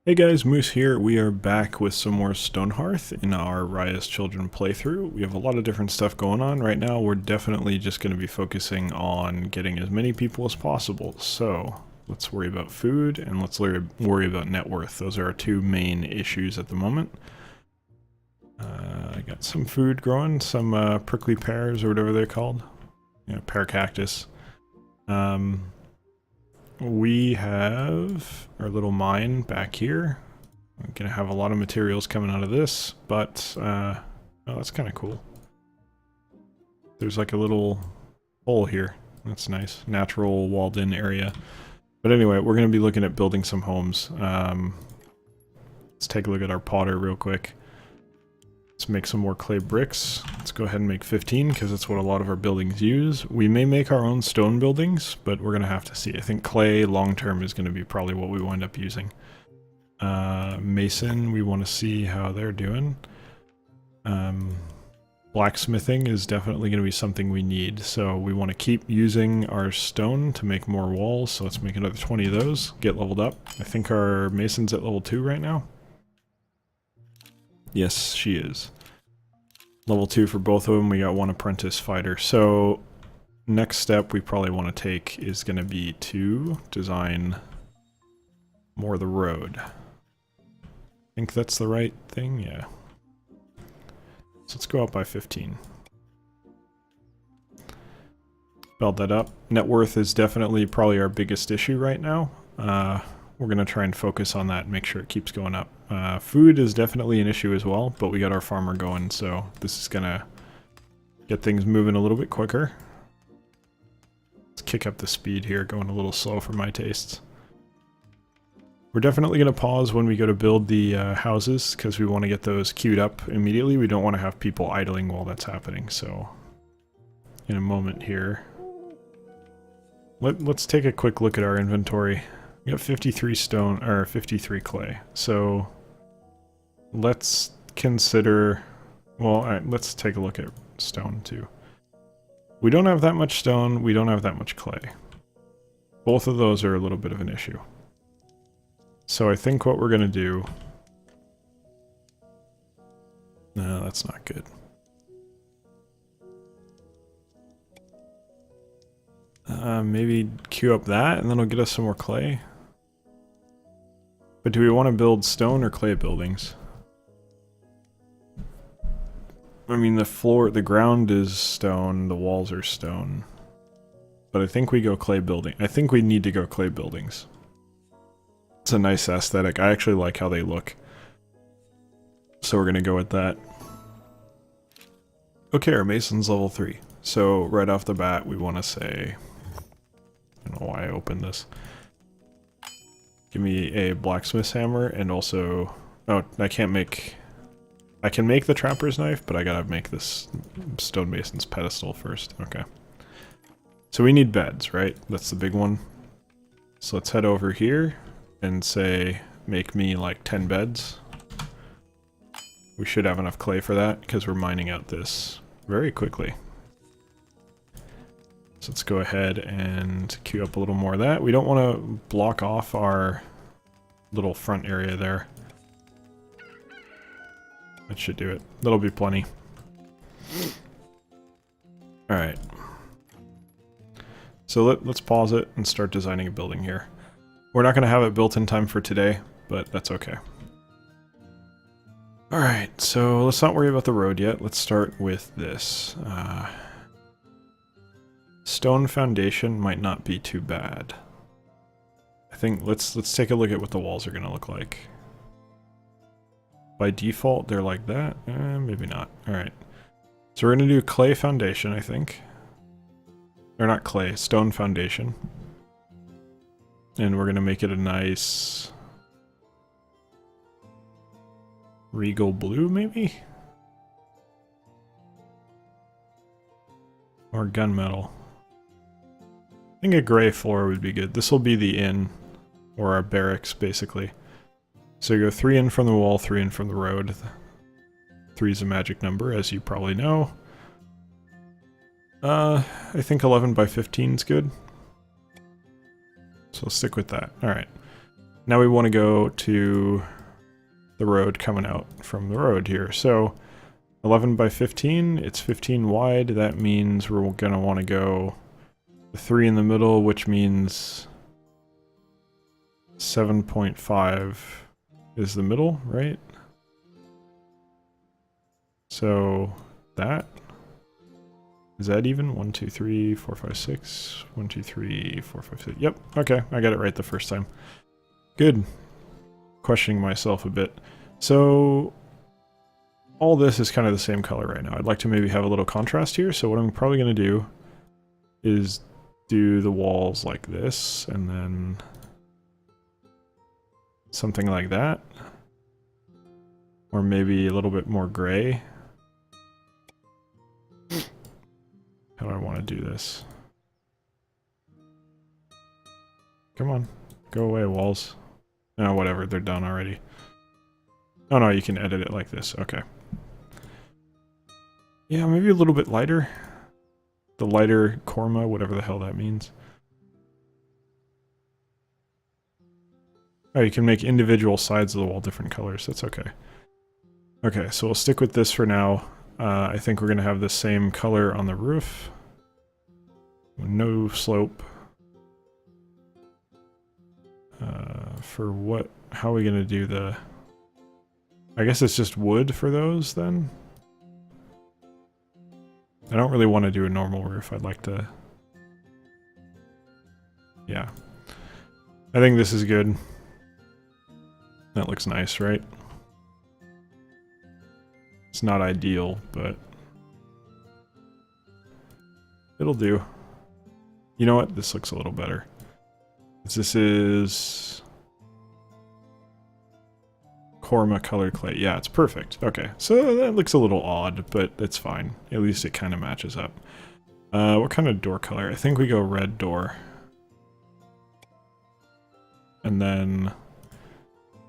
Hey guys, Moose here. We are back with some more Stonehearth in our Rayya's Children playthrough. We have a lot of different stuff going on right now. We're definitely just going to be focusing on getting as many people as possible. So let's worry about food and let's worry about net worth. Those are our two main issues at the moment. I got some food growing, some prickly pears or whatever they're called. Yeah, pear cactus. We have our little mine back here. I'm gonna have a lot of materials coming out of this, but oh, that's kind of cool. There's like a little hole here. That's nice. Natural walled-in area. But anyway, we're gonna be looking at building some homes. Let's take a look at our potter real quick. Let's make some more clay bricks. Let's go ahead and make 15 because that's what a lot of our buildings use. We may make our own stone buildings, but we're going to have to see. I think clay long term is going to be probably what we wind up using. Mason, we want to see how they're doing. Blacksmithing is definitely going to be something we need. So we want to keep using our stone to make more walls. So let's make another 20 of those. Get leveled up. I think our mason's at level 2 right now. Yes, she is. Level 2 for both of them. We got one apprentice fighter. So next step we probably want to take is going to be to design more of the road. I think that's the right thing, yeah. So let's go up by 15. Build that up. Net worth is definitely probably our biggest issue right now. We're going to try and focus on that and make sure it keeps going up. Food is definitely an issue as well, but we got our farmer going, so this is going to get things moving a little bit quicker. Let's kick up the speed here, going a little slow for my tastes. We're definitely going to pause when we go to build the houses, because we want to get those queued up immediately. We don't want to have people idling while that's happening, so in a moment here. Let's take a quick look at our inventory. We got 53 stone, or 53 clay. So let's consider, well, alright, let's take a look at stone too. We don't have that much stone, we don't have that much clay. Both of those are a little bit of an issue. So I think what we're gonna do, no, that's not good. Maybe queue up that and then it'll get us some more clay. But do we want to build stone or clay buildings? I mean, the ground is stone, the walls are stone. But I think we go clay building. I think we need to go clay buildings. It's a nice aesthetic. I actually like how they look. So we're going to go with that. Okay, our mason's level 3. So right off the bat, we want to say, I don't know why I opened this. Give me a blacksmith's hammer and also, oh, I can make the trapper's knife, but I gotta make this stonemason's pedestal first. Okay. So we need beds, right? That's the big one. So let's head over here and say, make me like 10 beds. We should have enough clay for that because we're mining out this very quickly. So let's go ahead and queue up a little more of that. We don't want to block off our little front area there. That should do it. That'll be plenty. Alright. So let's pause it and start designing a building here. We're not going to have it built in time for today, but that's okay. Alright, so let's not worry about the road yet. Let's start with this. Stone foundation might not be too bad. I think let's take a look at what the walls are going to look like. By default, they're like that. Maybe not. Alright. So we're going to do clay foundation, I think. Or not clay, stone foundation. And we're going to make it a nice regal blue, maybe? Or gunmetal. I think a gray floor would be good. This will be the inn, or our barracks, basically. So you go 3 in from the wall, 3 in from the road. 3 is a magic number, as you probably know. I think 11 by 15 is good. So let's stick with that. Alright. Now we want to go to the road coming out from the road here. So 11 by 15, it's 15 wide. That means we're going to want to go the 3 in the middle, which means 7.5 is the middle, right? So that is that even? 1, 2, 3, 4, 5, 6. 1, 2, 3, 4, 5, 6. Yep. Okay, I got it right the first time. Good. Questioning myself a bit. So all this is kind of the same color right now. I'd like to maybe have a little contrast here. So what I'm probably going to do is do the walls like this, and then something like that. Or maybe a little bit more gray. How do I want to do this? Come on. Go away, walls. No, whatever. They're done already. Oh no, you can edit it like this. Okay. Yeah, maybe a little bit lighter. The lighter Korma, whatever the hell that means. Oh, you can make individual sides of the wall different colors. That's okay. Okay, so we'll stick with this for now. I think we're going to have the same color on the roof. No slope. For what? How are we going to do the... I guess it's just wood for those, then? I don't really want to do a normal roof. I'd like to... Yeah. I think this is good. That looks nice, right? It's not ideal, but... it'll do. You know what? This looks a little better. This is... Korma colored clay. Yeah, it's perfect. Okay, so that looks a little odd, but it's fine. At least it kind of matches up. What kind of door color? I think we go red door. And then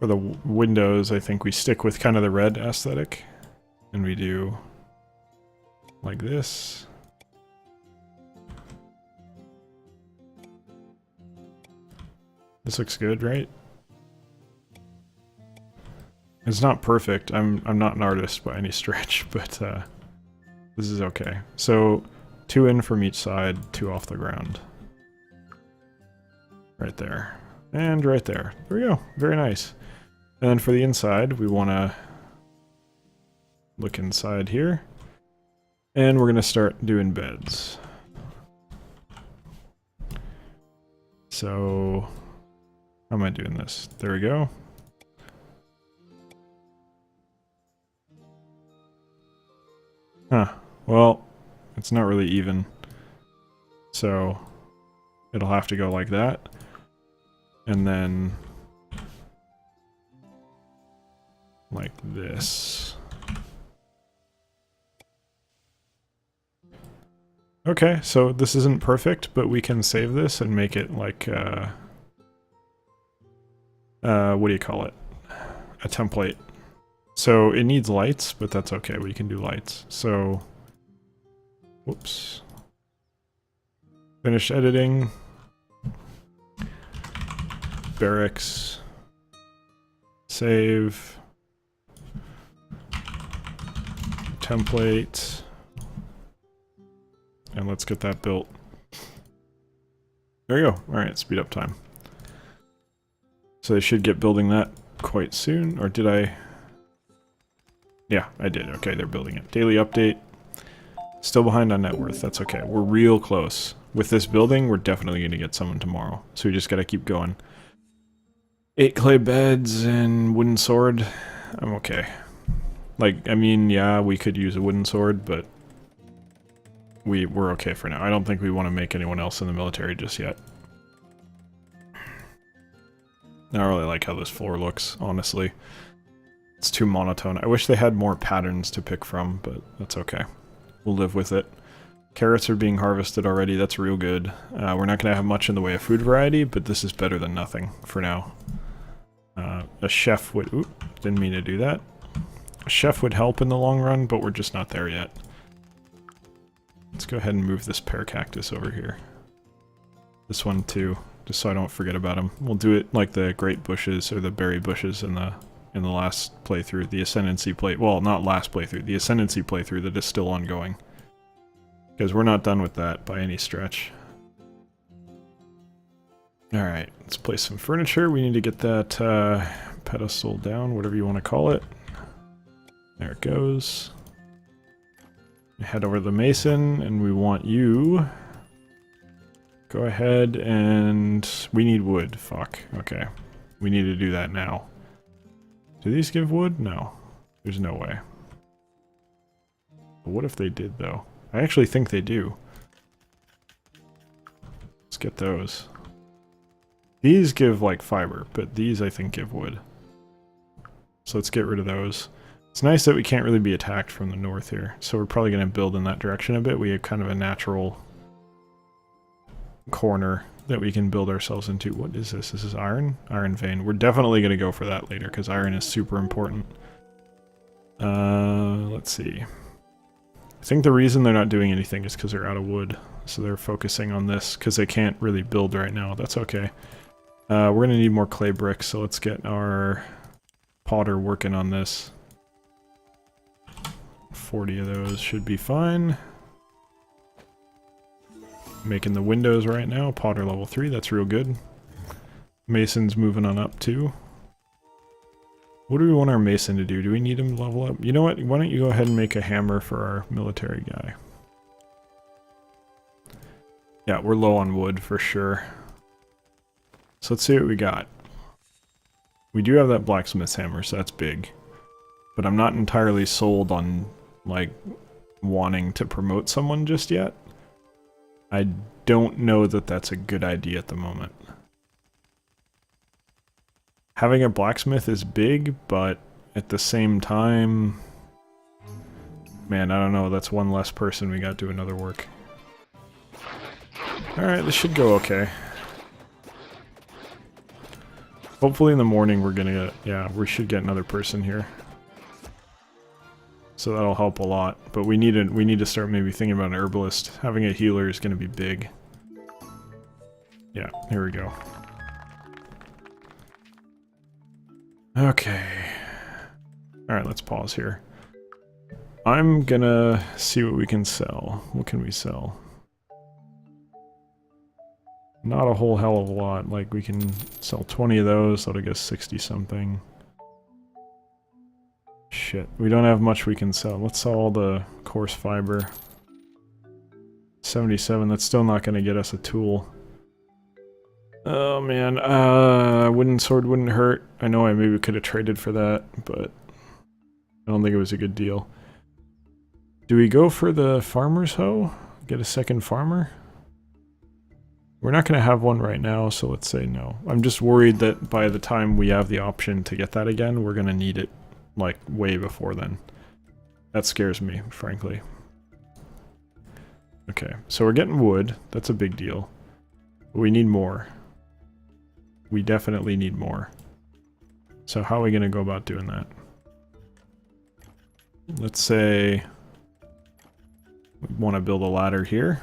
for the windows, I think we stick with kind of the red aesthetic. And we do like this. This looks good, right? It's not perfect. I'm not an artist by any stretch, but this is okay. So 2 in from each side, 2 off the ground. Right there. And right there. There we go. Very nice. And then for the inside, we want to look inside here. And we're going to start doing beds. So how am I doing this? There we go. Huh. Well, it's not really even. So it'll have to go like that. And then like this. Okay, so this isn't perfect, but we can save this and make it like what do you call it? A template. So it needs lights, but that's okay. We can do lights. So, whoops. Finish editing. Barracks. Save. Template. And let's get that built. There you go. Alright, speed up time. So they should get building that quite soon. Or did I... Yeah, I did. Okay, they're building it. Daily update. Still behind on net worth. That's okay. We're real close. With this building, we're definitely going to get someone tomorrow. So we just got to keep going. 8 clay beds and wooden sword. I'm okay. Like, I mean, yeah, we could use a wooden sword, but we're okay for now. I don't think we want to make anyone else in the military just yet. I don't really like how this floor looks, honestly. It's too monotone. I wish they had more patterns to pick from, but that's okay. We'll live with it. Carrots are being harvested already. That's real good. We're not going to have much in the way of food variety, but this is better than nothing for now. A chef would... Oop, didn't mean to do that. A chef would help in the long run, but we're just not there yet. Let's go ahead and move this pear cactus over here. This one too. just so I don't forget about them. We'll do it like the great bushes or the berry bushes in the last playthrough, the ascendancy well, not last playthrough, the ascendancy playthrough that is still ongoing. Because we're not done with that by any stretch. Alright, let's place some furniture. We need to get that pedestal down, whatever you want to call it. There it goes. Head over to the mason, and we want you... Go ahead and... We need wood. Fuck. Okay. We need to do that now. Do these give wood? No. There's no way. But what if they did, though? I actually think they do. Let's get those. These give, like, fiber, but these, I think, give wood. So let's get rid of those. It's nice that we can't really be attacked from the north here, so we're probably going to build in that direction a bit. We have kind of a natural corner that we can build ourselves into. What is this? This is iron? Iron vein. We're definitely going to go for that later, because iron is super important. Let's see. I think the reason they're not doing anything is because they're out of wood, so they're focusing on this, because they can't really build right now. That's okay. We're going to need more clay bricks, so let's get our potter working on this. 40 of those should be fine. Making the windows right now. Potter level 3, that's real good. Mason's moving on up too. What do we want our mason to do? Do we need him to level up? You know what? Why don't you go ahead and make a hammer for our military guy? Yeah, we're low on wood for sure. So let's see what we got. We do have that blacksmith's hammer, so that's big. But I'm not entirely sold on, like, wanting to promote someone just yet. I don't know that that's a good idea at the moment. Having a blacksmith is big, but at the same time... Man, I don't know, that's one less person we got doing other work. Alright, this should go okay. Hopefully in the morning we're gonna get... Yeah, we should get another person here. So that'll help a lot. But we need to start maybe thinking about an herbalist. Having a healer is gonna be big. Yeah, here we go. Okay. Alright, let's pause here. I'm gonna see what we can sell. What can we sell? Not a whole hell of a lot. Like, we can sell 20 of those, that'll get 60 something. Shit, we don't have much we can sell. Let's sell all the coarse fiber. 77, that's still not gonna get us a tool. Oh man, wooden sword wouldn't hurt. I know I maybe could have traded for that, but I don't think it was a good deal. Do we go for the farmer's hoe? Get a second farmer? We're not going to have one right now, so let's say no. I'm just worried that by the time we have the option to get that again, we're going to need it, like, way before then. That scares me, frankly. Okay, so we're getting wood. That's a big deal. But we need more. We definitely need more. So how are we going to go about doing that? Let's say we want to build a ladder here.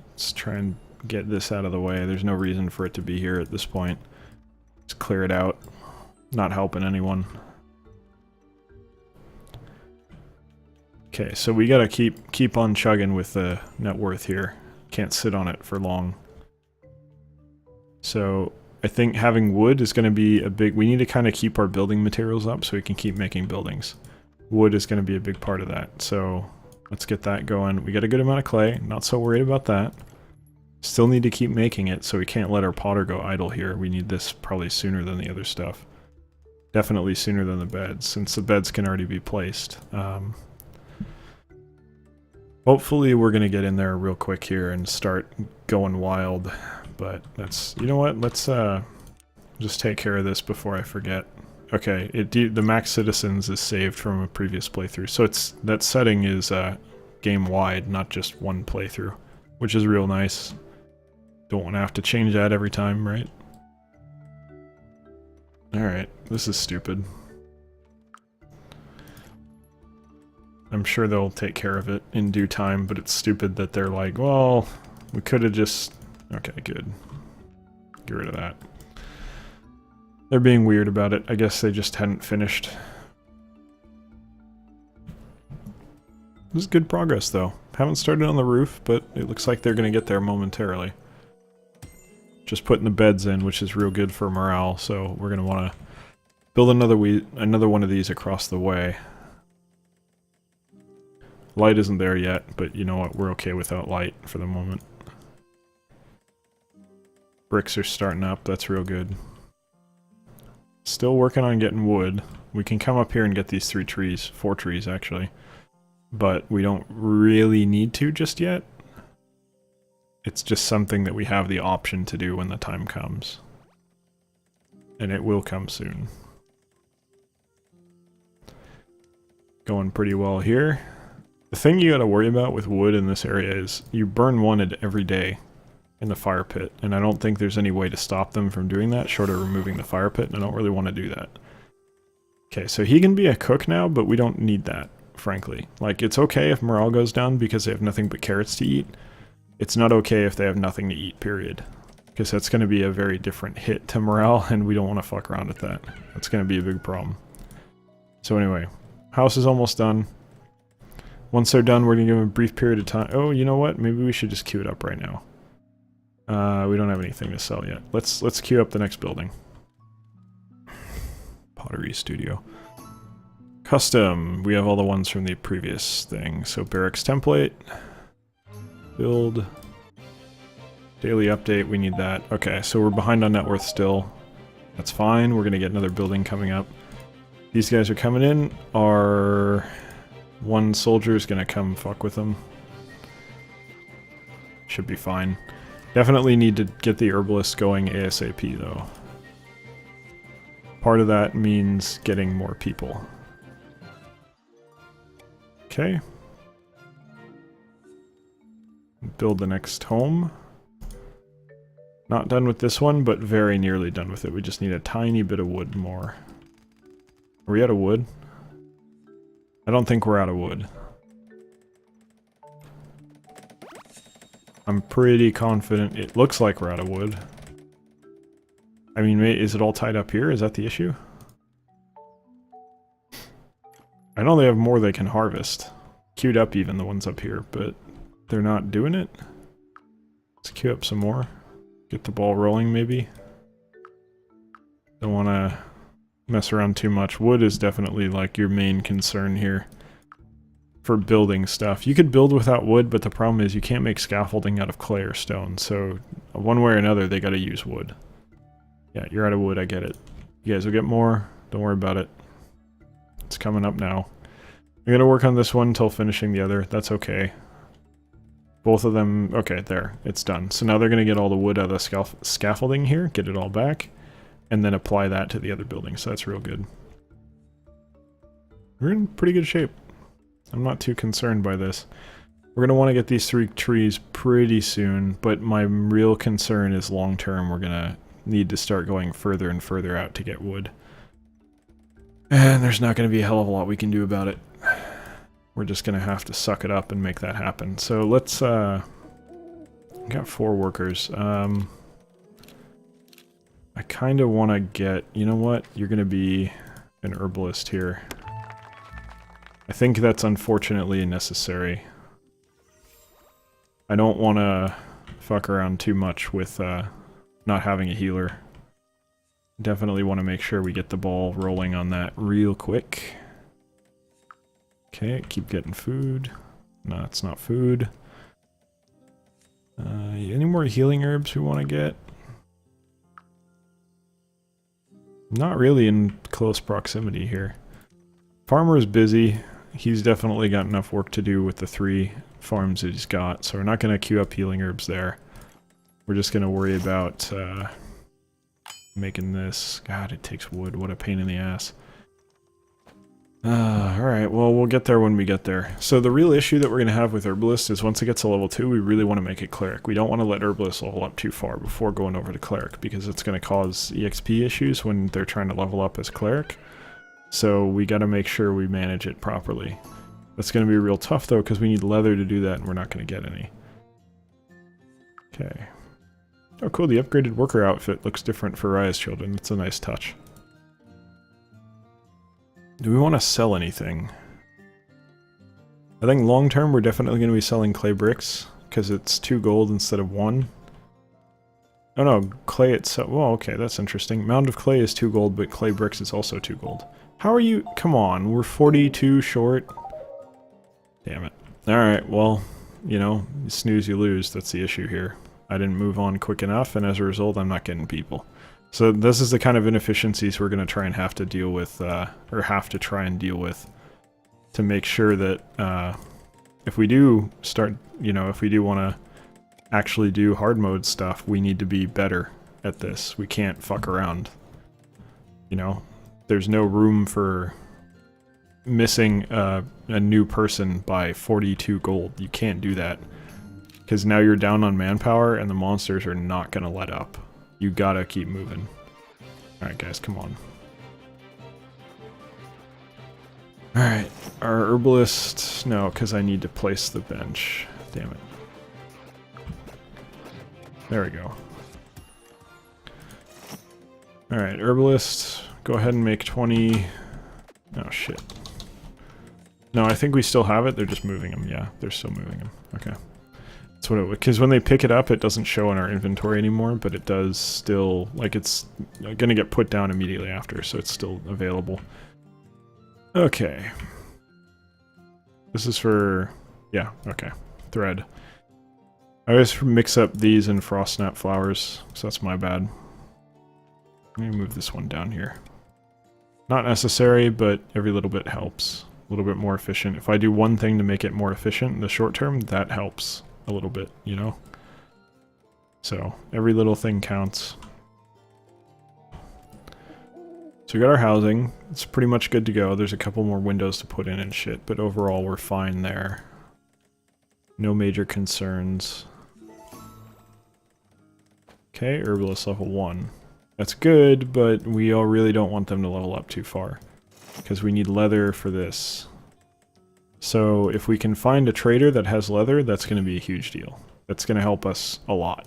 Let's try and get this out of the way. There's no reason for it to be here at this point. Let's clear it out. Not helping anyone. Okay, so we gotta keep on chugging with the net worth here. Can't sit on it for long. So I think having wood is going to be a big... We need to kind of keep our building materials up so we can keep making buildings. Wood is going to be a big part of that. So let's get that going. We got a good amount of clay. Not so worried about that. Still need to keep making it, so we can't let our potter go idle here. We need this probably sooner than the other stuff. Definitely sooner than the beds, since the beds can already be placed. Hopefully we're going to get in there real quick here and start going wild. But that's... You know what? Let's just take care of this before I forget. Okay, the max citizens is saved from a previous playthrough. So it's that setting is game-wide, not just one playthrough. Which is real nice. Don't want to have to change that every time, right? Alright, this is stupid. I'm sure they'll take care of it in due time, but it's stupid that they're like, well, we could have just... Okay, good. Get rid of that. They're being weird about it. I guess they just hadn't finished. This is good progress, though. Haven't started on the roof, but it looks like they're going to get there momentarily. Just putting the beds in, which is real good for morale, so we're going to want to build another one of these across the way. Light isn't there yet, but you know what? We're okay without light for the moment. Bricks are starting up. That's real good. Still working on getting wood. We can come up here and get these 4 trees actually. But we don't really need to just yet. It's just something that we have the option to do when the time comes. And it will come soon. Going pretty well here. The thing you gotta worry about with wood in this area is you burn one every day in the fire pit, and I don't think there's any way to stop them from doing that short of removing the fire pit, and I don't really want to do that. Okay, so he can be a cook now, but we don't need that, frankly. Like, it's okay if morale goes down because they have nothing but carrots to eat. It's not okay if they have nothing to eat, period. Because that's going to be a very different hit to morale, and we don't want to fuck around with that. That's going to be a big problem. So anyway, house is almost done. Once they're done, we're going to give them a brief period of time. Oh, you know what? Maybe we should just queue it up right now. We don't have anything to sell yet. Let's queue up the next building. Pottery studio. Custom. We have all the ones from the previous thing. So barracks template. Build. Daily update. We need that. Okay, so we're behind on net worth still. That's fine. We're going to get another building coming up. These guys are coming in. Our one soldier is going to come fuck with them. Should be fine. Definitely need to get the herbalist going ASAP though. Part of that means getting more people. Okay. Build the next home. Not done with this one, but very nearly done with it. We just need a tiny bit of wood more. Are we out of wood? I don't think we're out of wood. I'm pretty confident. It looks like we're out of wood. I mean, is it all tied up here? Is that the issue? I know they have more they can harvest. Queued up even, the ones up here, but they're not doing it. Let's queue up some more. Get the ball rolling, maybe. Don't want to mess around too much. Wood is definitely like your main concern here. For building stuff. You could build without wood, but the problem is you can't make scaffolding out of clay or stone, so one way or another they gotta use wood. Yeah, you're out of wood, I get it. You guys will get more, don't worry about it. It's coming up now. I'm gonna work on this one until finishing the other, that's okay. Both of them, okay, there, it's done. So now they're gonna get all the wood out of the scaffolding here, get it all back, and then apply that to the other building, so that's real good. We're in pretty good shape. I'm not too concerned by this. We're going to want to get these 3 trees pretty soon, but my real concern is long term. We're going to need to start going further and further out to get wood. And there's not going to be a hell of a lot we can do about it. We're just going to have to suck it up and make that happen. So let's, we got 4 workers. I kind of want to get, you know what? You're going to be an herbalist here. I think that's unfortunately necessary. I don't want to fuck around too much with not having a healer. Definitely want to make sure we get the ball rolling on that real quick. Okay, keep getting food. No, it's not food. Any more healing herbs we want to get? Not really in close proximity here. Farmer is busy. He's definitely got enough work to do with the 3 farms that he's got, so we're not going to queue up healing herbs there. We're just going to worry about making this. God, it takes wood. What a pain in the ass. Alright, well, we'll get there when we get there. So the real issue that we're going to have with Herbalist is once it gets to level 2, we really want to make it Cleric. We don't want to let Herbalist level up too far before going over to Cleric, because it's going to cause EXP issues when they're trying to level up as Cleric. So we got to make sure we manage it properly. That's going to be real tough, though, because we need leather to do that, and we're not going to get any. Okay. Oh, cool. The upgraded worker outfit looks different for Rayya's children. It's a nice touch. Do we want to sell anything? I think long-term, we're definitely going to be selling clay bricks, because it's 2 gold instead of 1. Oh no, clay itself. Well, okay, that's interesting. Mound of clay is 2 gold, but clay bricks is also 2 gold. How are you? Come on, we're 42 short. Damn it. Alright, well, you know, you snooze, you lose. That's the issue here. I didn't move on quick enough, and as a result, I'm not getting people. So this is the kind of inefficiencies we're going to try and have to deal with, or have to try and deal with, to make sure that if we do start, you know, if we do want to actually do hard mode stuff, we need to be better at this. We can't fuck around. You know, there's no room for missing a new person by 42 gold. You can't do that. Because now you're down on manpower and the monsters are not going to let up. You gotta keep moving. Alright guys, come on. Alright, our herbalist... No, because I need to place the bench. Damn it. There we go. Alright, herbalist, go ahead and make 20... Oh shit. No, I think we still have it, they're just moving them. Yeah, they're still moving them. Okay. That's what it would... Because when they pick it up, it doesn't show in our inventory anymore, but it does still... Like, it's gonna get put down immediately after, so it's still available. Okay. This is for... Yeah, okay. Thread. I always mix up these and frost snap flowers, so that's my bad. Let me move this one down here. Not necessary, but every little bit helps. A little bit more efficient. If I do one thing to make it more efficient in the short term, that helps a little bit, you know? So, every little thing counts. So we got our housing. It's pretty much good to go. There's a couple more windows to put in and shit, but overall we're fine there. No major concerns. Okay, herbalist level 1. That's good, but we all really don't want them to level up too far. Because we need leather for this. So if we can find a trader that has leather, that's going to be a huge deal. That's going to help us a lot.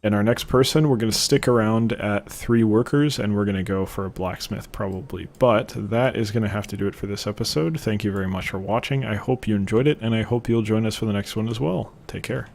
And our next person, we're going to stick around at 3 workers, and we're going to go for a blacksmith probably. But that is going to have to do it for this episode. Thank you very much for watching. I hope you enjoyed it, and I hope you'll join us for the next one as well. Take care.